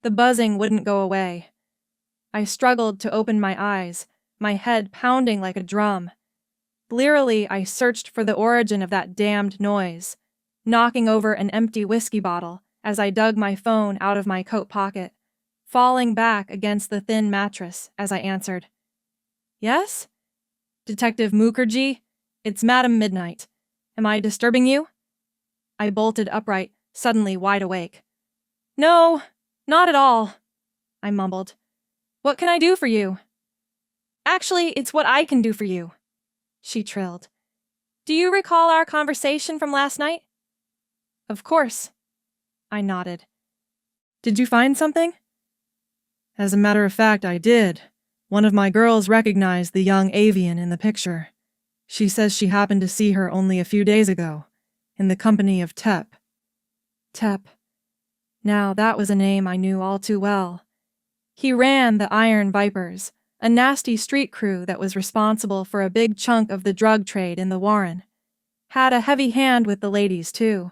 The buzzing wouldn't go away. I struggled to open my eyes, my head pounding like a drum. Blearily, I searched for the origin of that damned noise, knocking over an empty whiskey bottle as I dug my phone out of my coat pocket, falling back against the thin mattress as I answered. Yes? Detective Mukherjee? It's Madam Midnight. Am I disturbing you? I bolted upright, suddenly wide awake. No, not at all, I mumbled. What can I do for you? Actually, it's what I can do for you, she trilled. Do you recall our conversation from last night? Of course, I nodded. Did you find something? As a matter of fact, I did. One of my girls recognized the young avian in the picture. She says she happened to see her only a few days ago, in the company of Tep. Tep. Now that was a name I knew all too well. He ran the Iron Vipers, a nasty street crew that was responsible for a big chunk of the drug trade in the Warren. Had a heavy hand with the ladies, too.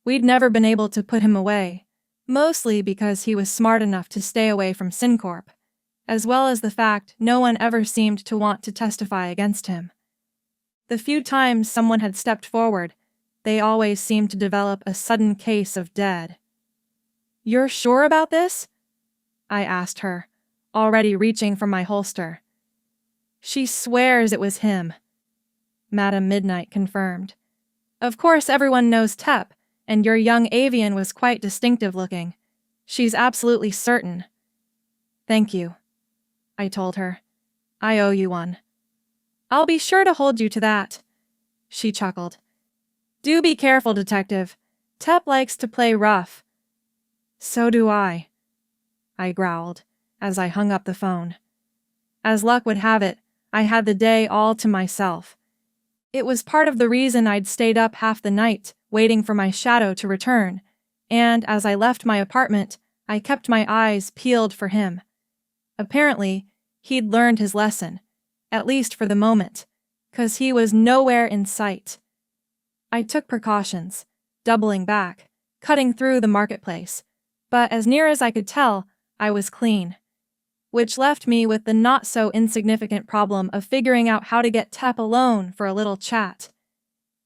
We'd never been able to put him away, mostly because he was smart enough to stay away from SynCorp, as well as the fact no one ever seemed to want to testify against him. The few times someone had stepped forward, they always seemed to develop a sudden case of dead. You're sure about this? I asked her, already reaching for my holster. She swears it was him, Madam Midnight confirmed. Of course everyone knows Tep, and your young avian was quite distinctive looking. She's absolutely certain. Thank you, I told her. I owe you one. I'll be sure to hold you to that, she chuckled. Do be careful, Detective. Tep likes to play rough. So do I growled, as I hung up the phone. As luck would have it, I had the day all to myself. It was part of the reason I'd stayed up half the night, waiting for my shadow to return, and as I left my apartment, I kept my eyes peeled for him. Apparently, he'd learned his lesson, at least for the moment, 'cause he was nowhere in sight. I took precautions, doubling back, cutting through the marketplace, but as near as I could tell, I was clean, which left me with the not-so-insignificant problem of figuring out how to get Tep alone for a little chat.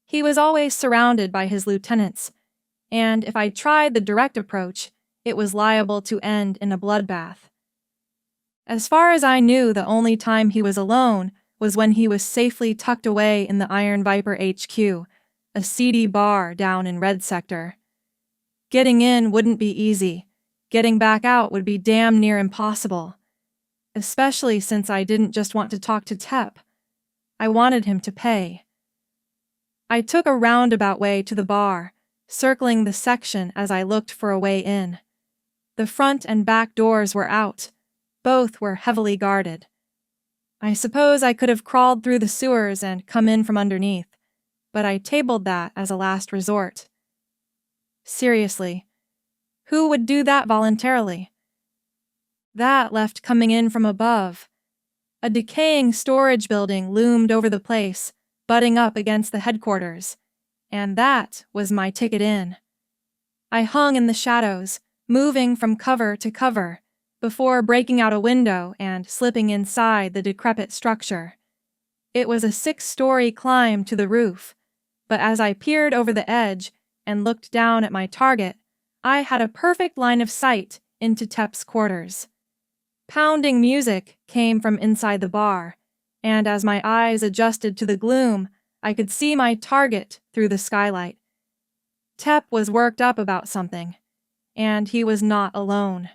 He was always surrounded by his lieutenants, and if I tried the direct approach, it was liable to end in a bloodbath. As far as I knew, the only time he was alone was when he was safely tucked away in the Iron Viper HQ, a seedy bar down in Red Sector. Getting in wouldn't be easy. Getting back out would be damn near impossible. Especially since I didn't just want to talk to Tep. I wanted him to pay. I took a roundabout way to the bar, circling the section as I looked for a way in. The front and back doors were out. Both were heavily guarded. I suppose I could have crawled through the sewers and come in from underneath, but I tabled that as a last resort. Seriously, who would do that voluntarily? That left coming in from above. A decaying storage building loomed over the place, butting up against the headquarters, and that was my ticket in. I hung in the shadows, moving from cover to cover, before breaking out a window and slipping inside the decrepit structure. It was a 6-story climb to the roof, but as I peered over the edge and looked down at my target, I had a perfect line of sight into Tep's quarters. Pounding music came from inside the bar, and as my eyes adjusted to the gloom, I could see my target through the skylight. Tep was worked up about something, and he was not alone.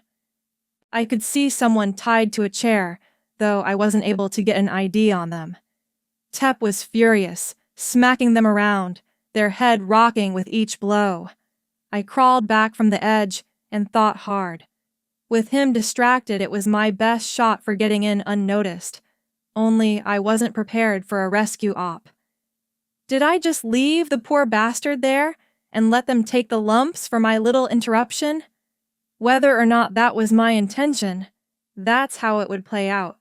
I could see someone tied to a chair, though I wasn't able to get an ID on them. Tep was furious, smacking them around, their head rocking with each blow. I crawled back from the edge and thought hard. With him distracted, it was my best shot for getting in unnoticed. Only I wasn't prepared for a rescue op. Did I just leave the poor bastard there and let them take the lumps for my little interruption? Whether or not that was my intention, that's how it would play out.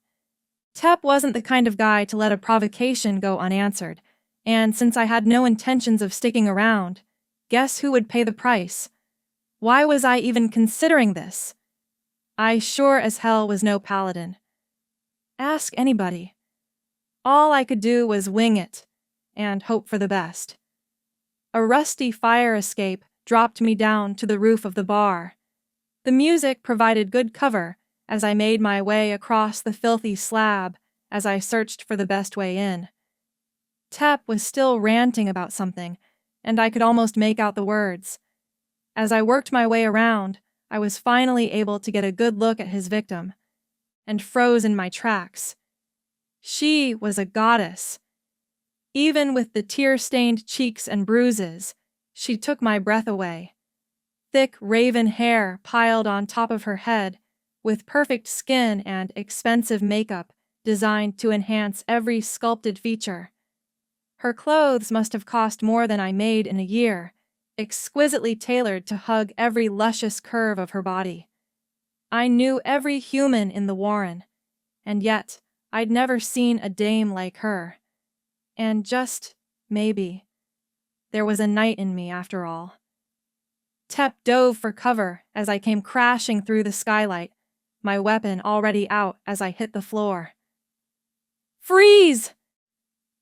Tep wasn't the kind of guy to let a provocation go unanswered, and since I had no intentions of sticking around, guess who would pay the price? Why was I even considering this? I sure as hell was no paladin. Ask anybody. All I could do was wing it and hope for the best. A rusty fire escape dropped me down to the roof of the bar. The music provided good cover as I made my way across the filthy slab as I searched for the best way in. Tep was still ranting about something, and I could almost make out the words. As I worked my way around, I was finally able to get a good look at his victim, and froze in my tracks. She was a goddess. Even with the tear-stained cheeks and bruises, she took my breath away. Thick raven hair piled on top of her head, with perfect skin and expensive makeup designed to enhance every sculpted feature. Her clothes must have cost more than I made in a year, exquisitely tailored to hug every luscious curve of her body. I knew every human in the Warren, and yet I'd never seen a dame like her. And just, maybe, there was a knight in me after all. Tep dove for cover as I came crashing through the skylight, my weapon already out as I hit the floor. "Freeze!"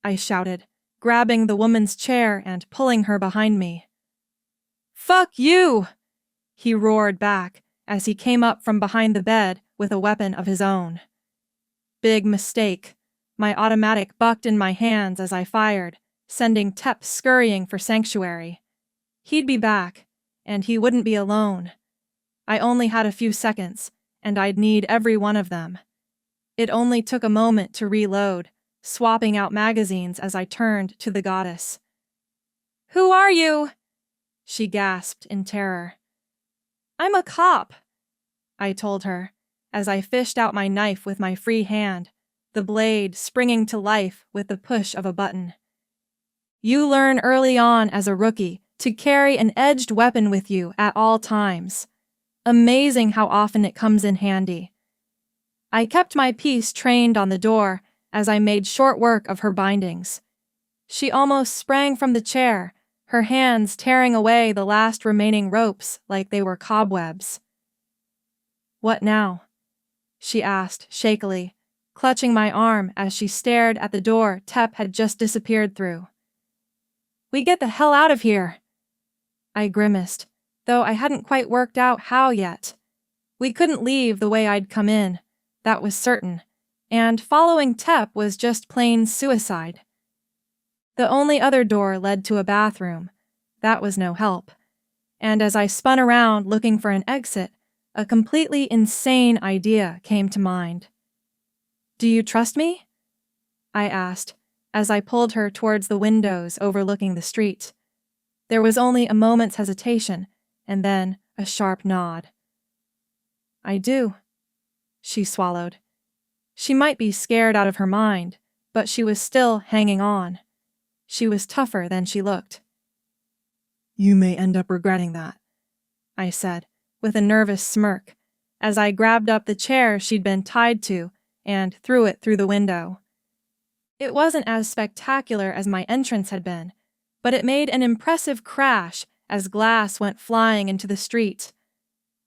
I shouted, grabbing the woman's chair and pulling her behind me. "Fuck you!" he roared back as he came up from behind the bed with a weapon of his own. Big mistake. My automatic bucked in my hands as I fired, sending Tep scurrying for sanctuary. He'd be back, and he wouldn't be alone. I only had a few seconds, and I'd need every one of them. It only took a moment to reload, swapping out magazines as I turned to the goddess. "Who are you?" she gasped in terror. "I'm a cop," I told her, as I fished out my knife with my free hand, the blade springing to life with the push of a button. You learn early on as a rookie to carry an edged weapon with you at all times. Amazing how often it comes in handy. I kept my piece trained on the door as I made short work of her bindings. She almost sprang from the chair, her hands tearing away the last remaining ropes like they were cobwebs. "What now?" she asked shakily, clutching my arm as she stared at the door Tep had just disappeared through. "We get the hell out of here!" I grimaced, though I hadn't quite worked out how yet. We couldn't leave the way I'd come in, that was certain, and following Tep was just plain suicide. The only other door led to a bathroom. That was no help. And as I spun around looking for an exit, a completely insane idea came to mind. "Do you trust me?" I asked, as I pulled her towards the windows overlooking the street. There was only a moment's hesitation, and then a sharp nod. "I do," she swallowed. She might be scared out of her mind, but she was still hanging on. She was tougher than she looked. "You may end up regretting that," I said, with a nervous smirk, as I grabbed up the chair she'd been tied to and threw it through the window. It wasn't as spectacular as my entrance had been, but it made an impressive crash as glass went flying into the street.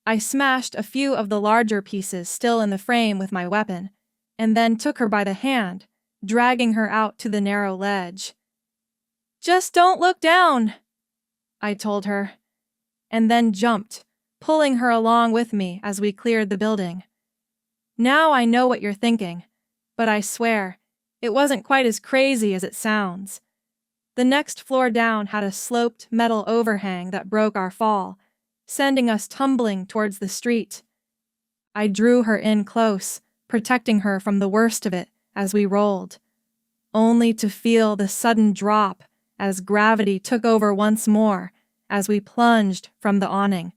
I smashed a few of the larger pieces still in the frame with my weapon, and then took her by the hand, dragging her out to the narrow ledge. "Just don't look down," I told her, and then jumped, pulling her along with me as we cleared the building. Now I know what you're thinking, but I swear, it wasn't quite as crazy as it sounds. The next floor down had a sloped metal overhang that broke our fall, sending us tumbling towards the street. I drew her in close, protecting her from the worst of it as we rolled, only to feel the sudden drop as gravity took over once more as we plunged from the awning,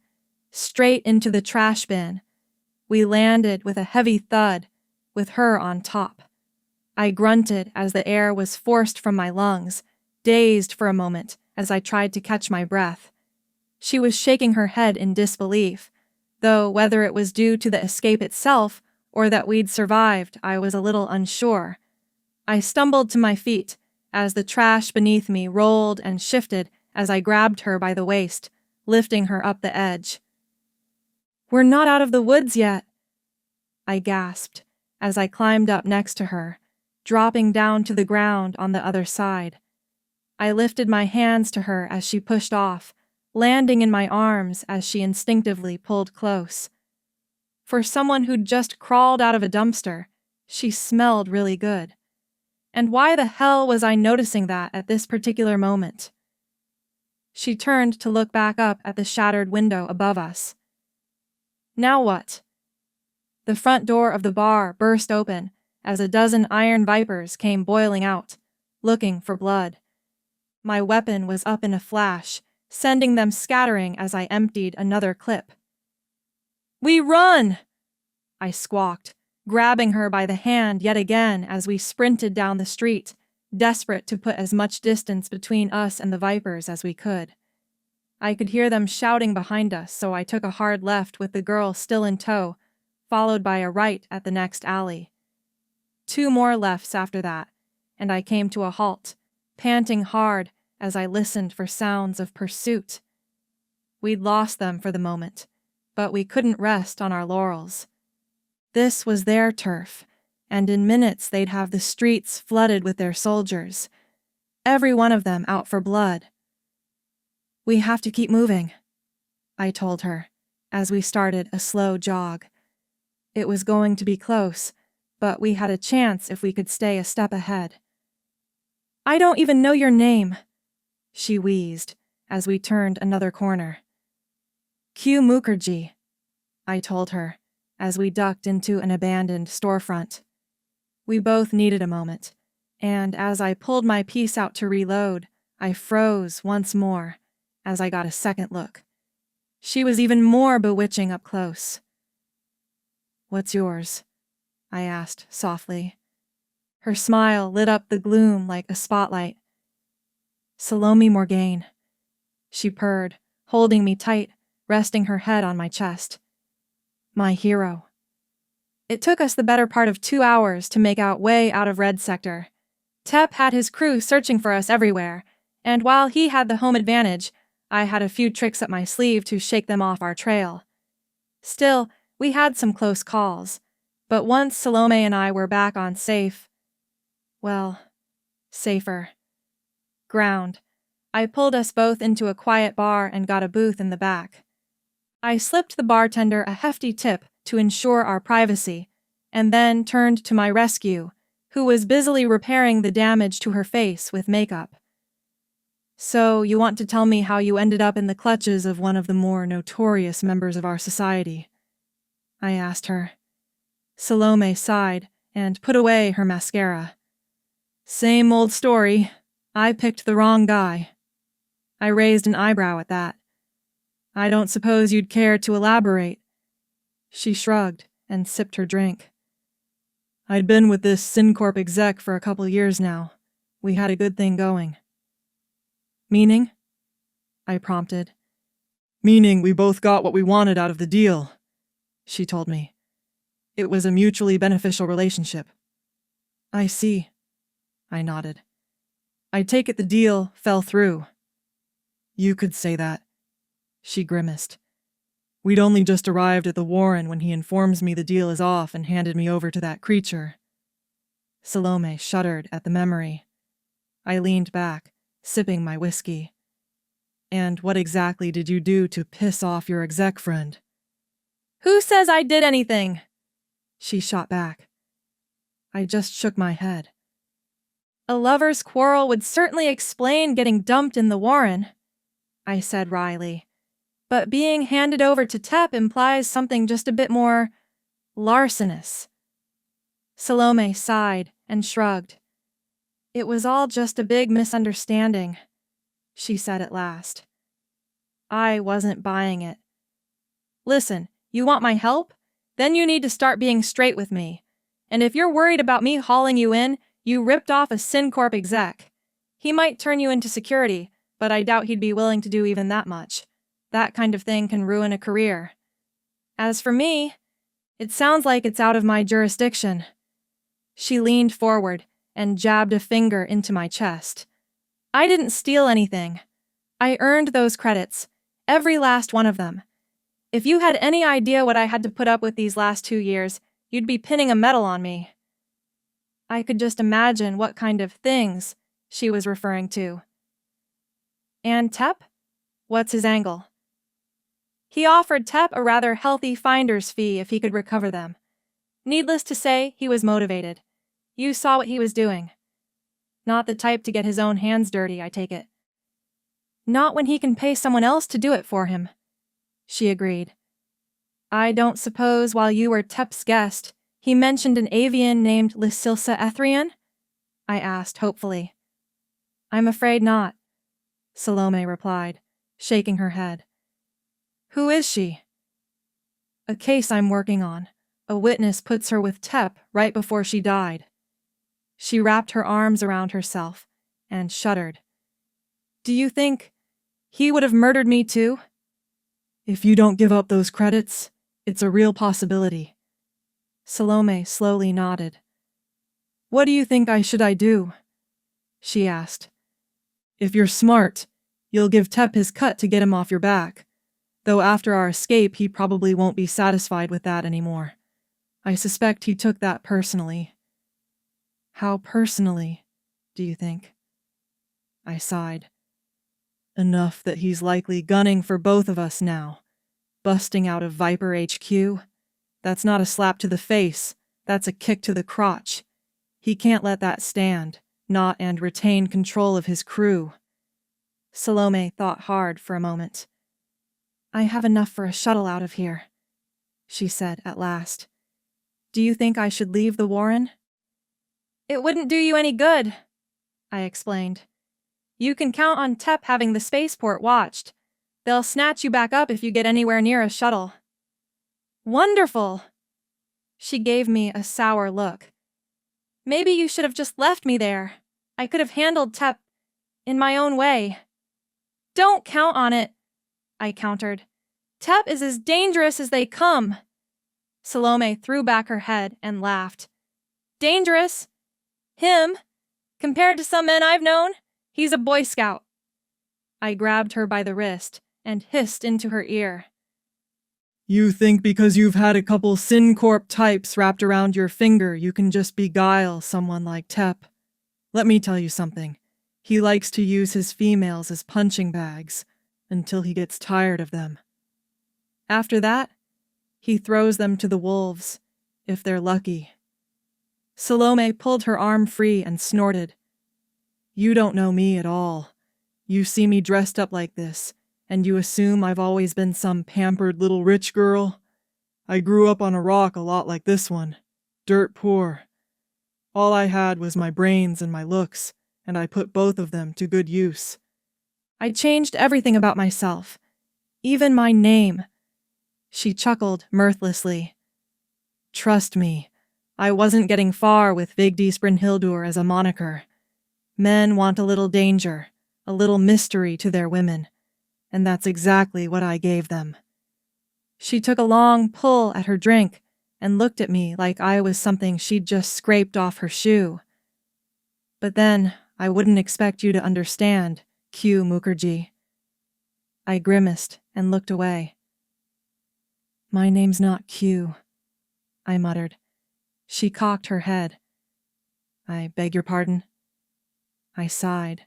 straight into the trash bin. We landed with a heavy thud, with her on top. I grunted as the air was forced from my lungs, dazed for a moment as I tried to catch my breath. She was shaking her head in disbelief, though whether it was due to the escape itself or that we'd survived, I was a little unsure. I stumbled to my feet as the trash beneath me rolled and shifted as I grabbed her by the waist, lifting her up the edge. "We're not out of the woods yet," I gasped as I climbed up next to her, dropping down to the ground on the other side. I lifted my hands to her as she pushed off, landing in my arms as she instinctively pulled close. For someone who'd just crawled out of a dumpster, she smelled really good. And why the hell was I noticing that at this particular moment? She turned to look back up at the shattered window above us. Now what? The front door of the bar burst open as a dozen iron vipers came boiling out, looking for blood. My weapon was up in a flash, sending them scattering as I emptied another clip. "We run!" I squawked, grabbing her by the hand yet again as we sprinted down the street, desperate to put as much distance between us and the vipers as we could. I could hear them shouting behind us, so I took a hard left with the girl still in tow, followed by a right at the next alley. 2 more lefts after that, and I came to a halt, panting hard as I listened for sounds of pursuit. We'd lost them for the moment, but we couldn't rest on our laurels. This was their turf, and in minutes they'd have the streets flooded with their soldiers, every one of them out for blood. "We have to keep moving," I told her, as we started a slow jog. It was going to be close, but we had a chance if we could stay a step ahead. "I don't even know your name," she wheezed as we turned another corner. "Q Mukherjee," I told her, as we ducked into an abandoned storefront. We both needed a moment, and as I pulled my piece out to reload, I froze once more as I got a second look. She was even more bewitching up close. "What's yours?" I asked softly. Her smile lit up the gloom like a spotlight. "Salome Morgaine," she purred, holding me tight, resting her head on my chest. "My hero." It took us the better part of 2 hours to make our way out of Red Sector. Tep had his crew searching for us everywhere, and while he had the home advantage, I had a few tricks up my sleeve to shake them off our trail. Still, we had some close calls, but once Salome and I were back on safer ground, I pulled us both into a quiet bar and got a booth in the back. I slipped the bartender a hefty tip to ensure our privacy, and then turned to my rescue, who was busily repairing the damage to her face with makeup. "So, you want to tell me how you ended up in the clutches of one of the more notorious members of our society?" I asked her. Salome sighed and put away her mascara. "Same old story. I picked the wrong guy." I raised an eyebrow at that. "I don't suppose you'd care to elaborate?" She shrugged and sipped her drink. "I'd been with this SynCorp exec for a couple years now. We had a good thing going." "Meaning?" I prompted. "Meaning we both got what we wanted out of the deal," she told me. "It was a mutually beneficial relationship." "I see," I nodded. "I take it the deal fell through." "You could say that," she grimaced. "We'd only just arrived at the Warren when he informs me the deal is off and handed me over to that creature." Salome shuddered at the memory. I leaned back, sipping my whiskey. "And what exactly did you do to piss off your exec friend?" "Who says I did anything?" she shot back. I just shook my head. "A lover's quarrel would certainly explain getting dumped in the Warren," I said wryly. "But being handed over to Tep implies something just a bit more larcenous." Salome sighed and shrugged. "It was all just a big misunderstanding," she said at last. I wasn't buying it. "Listen, you want my help? Then you need to start being straight with me. And if you're worried about me hauling you in, you ripped off a SynCorp exec. He might turn you into security, but I doubt he'd be willing to do even that much. That kind of thing can ruin a career. As for me, it sounds like it's out of my jurisdiction." She leaned forward and jabbed a finger into my chest. "I didn't steal anything. I earned those credits, every last one of them. If you had any idea what I had to put up with these last 2 years, you'd be pinning a medal on me. I could just imagine what kind of things she was referring to. And Tep? What's his angle? He offered Tep a rather healthy finder's fee if he could recover them. Needless to say, he was motivated. You saw what he was doing. Not the type to get his own hands dirty, I take it. Not when he can pay someone else to do it for him, she agreed. I don't suppose while you were Tep's guest, he mentioned an avian named Lysilsa Ethrian? I asked hopefully. I'm afraid not, Salome replied, shaking her head. Who is she? A case I'm working on. A witness puts her with Tep right before she died. She wrapped her arms around herself and shuddered. Do you think he would have murdered me too? If you don't give up those credits, it's a real possibility. Salome slowly nodded. What do you think I do? She asked. If you're smart, you'll give Tep his cut to get him off your back. Though after our escape, he probably won't be satisfied with that anymore. I suspect he took that personally. How personally, do you think? I sighed. Enough that he's likely gunning for both of us now. Busting out of Viper HQ? That's not a slap to the face, that's a kick to the crotch. He can't let that stand, not and retain control of his crew. Salome thought hard for a moment. I have enough for a shuttle out of here, she said at last. Do you think I should leave the Warren? It wouldn't do you any good, I explained. You can count on Tep having the spaceport watched. They'll snatch you back up if you get anywhere near a shuttle. Wonderful! She gave me a sour look. Maybe you should have just left me there. I could have handled Tep in my own way. Don't count on it, I countered. Tep is as dangerous as they come. Salome threw back her head and laughed. Dangerous? Him? Compared to some men I've known, he's a Boy Scout. I grabbed her by the wrist and hissed into her ear. You think because you've had a couple SynCorp types wrapped around your finger, you can just beguile someone like Tep? Let me tell you something. He likes to use his females as punching bags until he gets tired of them. After that, he throws them to the wolves, if they're lucky. Salome pulled her arm free and snorted. You don't know me at all. You see me dressed up like this, and you assume I've always been some pampered little rich girl? I grew up on a rock a lot like this one, dirt poor. All I had was my brains and my looks, and I put both of them to good use. I changed everything about myself, even my name. She chuckled mirthlessly. Trust me, I wasn't getting far with Vigdis Brynhildur as a moniker. Men want a little danger, a little mystery to their women, and that's exactly what I gave them. She took a long pull at her drink and looked at me like I was something she'd just scraped off her shoe. But then, I wouldn't expect you to understand, Q Mukherjee. I grimaced and looked away. My name's not Q, I muttered. She cocked her head. I beg your pardon? I sighed.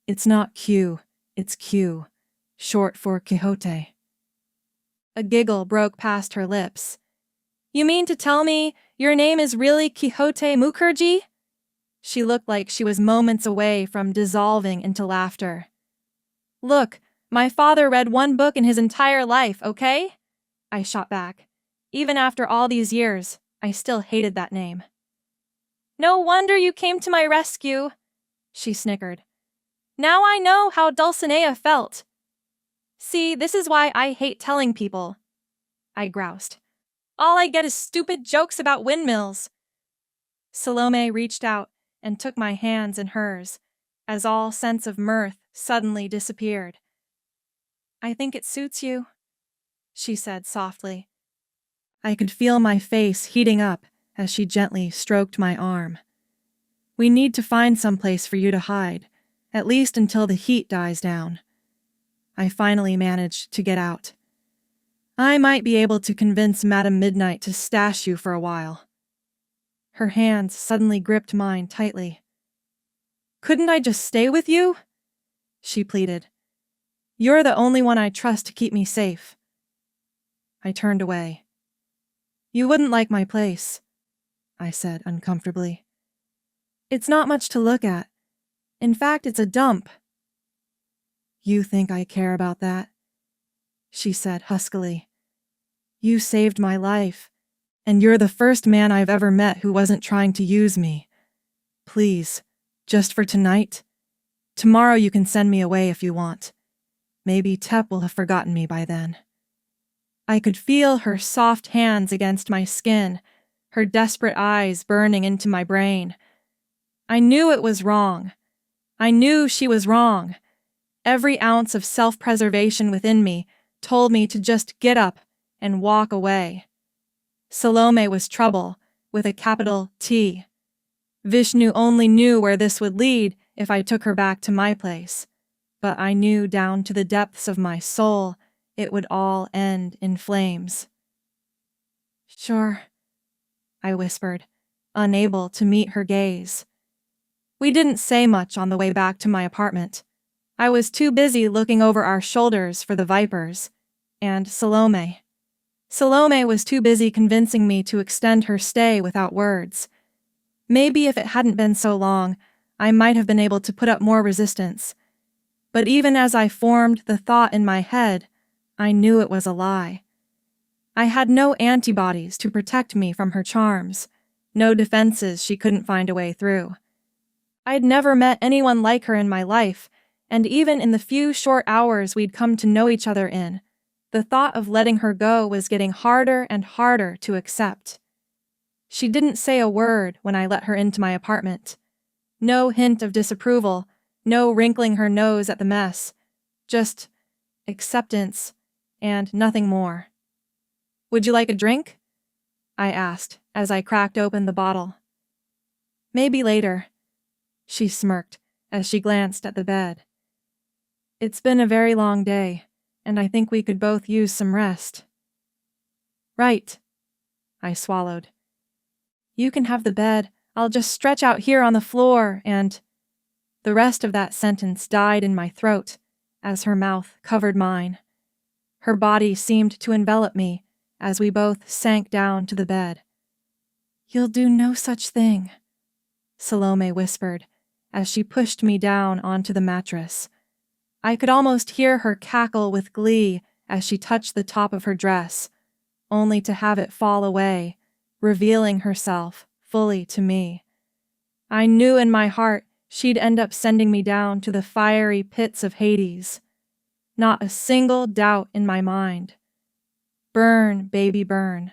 It's not Q, it's Q, short for Quixote. A giggle broke past her lips. You mean to tell me your name is really Quixote Mukherjee? She looked like she was moments away from dissolving into laughter. Look, my father read one book in his entire life, okay? I shot back. Even after all these years, I still hated that name. No wonder you came to my rescue, she snickered. Now I know how Dulcinea felt. See, this is why I hate telling people, I groused. All I get is stupid jokes about windmills. Salome reached out and took my hands in hers, as all sense of mirth suddenly disappeared. I think it suits you, she said softly. I could feel my face heating up as she gently stroked my arm. We need to find some place for you to hide, at least until the heat dies down. I finally managed to get out. I might be able to convince Madame Midnight to stash you for a while. Her hands suddenly gripped mine tightly. Couldn't I just stay with you? She pleaded. You're the only one I trust to keep me safe. I turned away. You wouldn't like my place, I said uncomfortably. It's not much to look at. In fact, it's a dump. You think I care about that? She said huskily. You saved my life, and you're the first man I've ever met who wasn't trying to use me. Please, just for tonight. Tomorrow you can send me away if you want. Maybe Tep will have forgotten me by then. I could feel her soft hands against my skin, her desperate eyes burning into my brain. I knew it was wrong. I knew she was wrong. Every ounce of self-preservation within me told me to just get up and walk away. Salome was trouble, with a capital T. Vishnu only knew where this would lead if I took her back to my place, but I knew down to the depths of my soul it would all end in flames. Sure, I whispered, unable to meet her gaze. We didn't say much on the way back to my apartment. I was too busy looking over our shoulders for the vipers, and Salome. Salome was too busy convincing me to extend her stay without words. Maybe if it hadn't been so long, I might have been able to put up more resistance. But even as I formed the thought in my head, I knew it was a lie. I had no antibodies to protect me from her charms, no defenses she couldn't find a way through. I'd never met anyone like her in my life, and even in the few short hours we'd come to know each other in, the thought of letting her go was getting harder and harder to accept. She didn't say a word when I let her into my apartment. No hint of disapproval, no wrinkling her nose at the mess, just acceptance and nothing more. Would you like a drink? I asked as I cracked open the bottle. Maybe later, she smirked as she glanced at the bed. It's been a very long day, and I think we could both use some rest. Right, I swallowed. You can have the bed. I'll just stretch out here on the floor and... The rest of that sentence died in my throat as her mouth covered mine. Her body seemed to envelop me as we both sank down to the bed. You'll do no such thing, Salome whispered as she pushed me down onto the mattress. I could almost hear her cackle with glee as she touched the top of her dress, only to have it fall away, revealing herself fully to me. I knew in my heart she'd end up sending me down to the fiery pits of Hades. Not a single doubt in my mind. Burn, baby, burn.